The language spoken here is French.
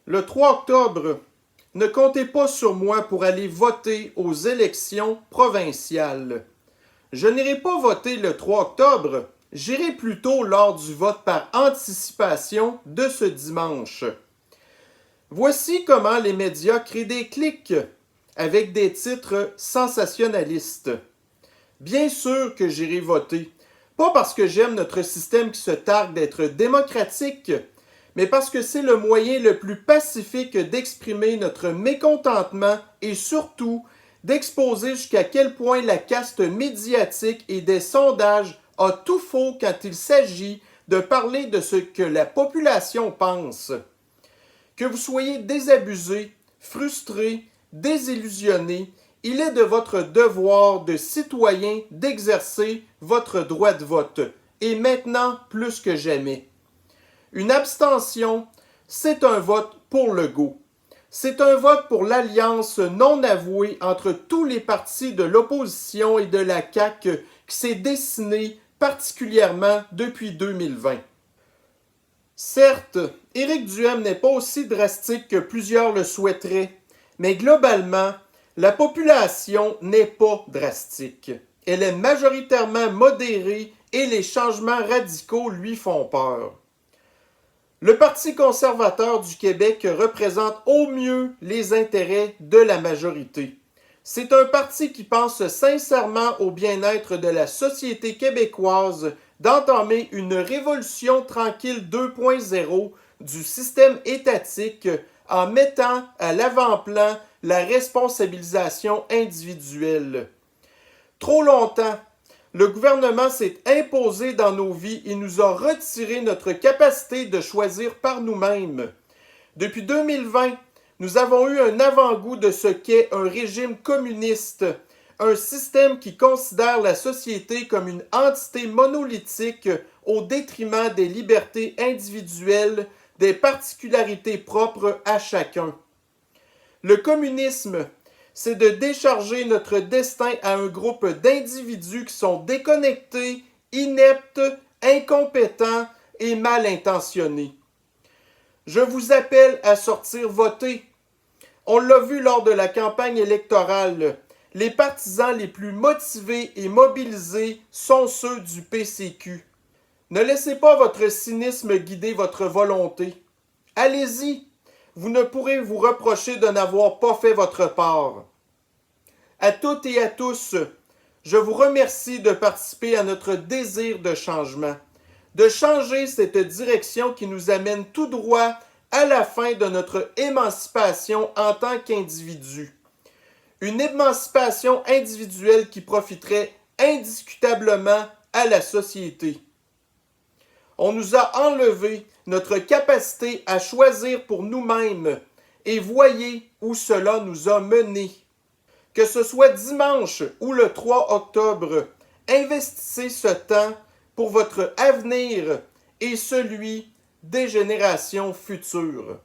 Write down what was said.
Le 3 octobre, ne comptez pas sur moi pour aller voter aux élections provinciales. Je n'irai pas voter le 3 octobre, j'irai plutôt lors du vote par anticipation de ce dimanche. Voici comment les médias créent des clics avec des titres sensationnalistes. Bien sûr que j'irai voter, pas parce que j'aime notre système qui se targue d'être démocratique, mais parce que c'est le moyen le plus pacifique d'exprimer notre mécontentement et surtout d'exposer jusqu'à quel point la caste médiatique et des sondages a tout faux quand il s'agit de parler de ce que la population pense. Que vous soyez désabusé, frustré, désillusionné, il est de votre devoir de citoyen d'exercer votre droit de vote, et maintenant plus que jamais. Une abstention, c'est un vote pour Legault. C'est un vote pour l'alliance non avouée entre tous les partis de l'opposition et de la CAQ qui s'est dessinée particulièrement depuis 2020. Certes, Éric Duhem n'est pas aussi drastique que plusieurs le souhaiteraient, mais globalement, la population n'est pas drastique. Elle est majoritairement modérée et les changements radicaux lui font peur. Le Parti conservateur du Québec représente au mieux les intérêts de la majorité. C'est un parti qui pense sincèrement au bien-être de la société québécoise d'entamer une révolution tranquille 2.0 du système étatique en mettant à l'avant-plan la responsabilisation individuelle. Trop longtemps, le gouvernement s'est imposé dans nos vies et nous a retiré notre capacité de choisir par nous-mêmes. Depuis 2020, nous avons eu un avant-goût de ce qu'est un régime communiste, un système qui considère la société comme une entité monolithique au détriment des libertés individuelles, des particularités propres à chacun. Le communisme, c'est de décharger notre destin à un groupe d'individus qui sont déconnectés, ineptes, incompétents et mal intentionnés. Je vous appelle à sortir voter. On l'a vu lors de la campagne électorale. Les partisans les plus motivés et mobilisés sont ceux du PCQ. Ne laissez pas votre cynisme guider votre volonté. Allez-y, vous ne pourrez vous reprocher de n'avoir pas fait votre part. À toutes et à tous, je vous remercie de participer à notre désir de changement, de changer cette direction qui nous amène tout droit à la fin de notre émancipation en tant qu'individu. Une émancipation individuelle qui profiterait indiscutablement à la société. On nous a enlevé notre capacité à choisir pour nous-mêmes et voyez où cela nous a menés. Que ce soit dimanche ou le 3 octobre, investissez ce temps pour votre avenir et celui des générations futures.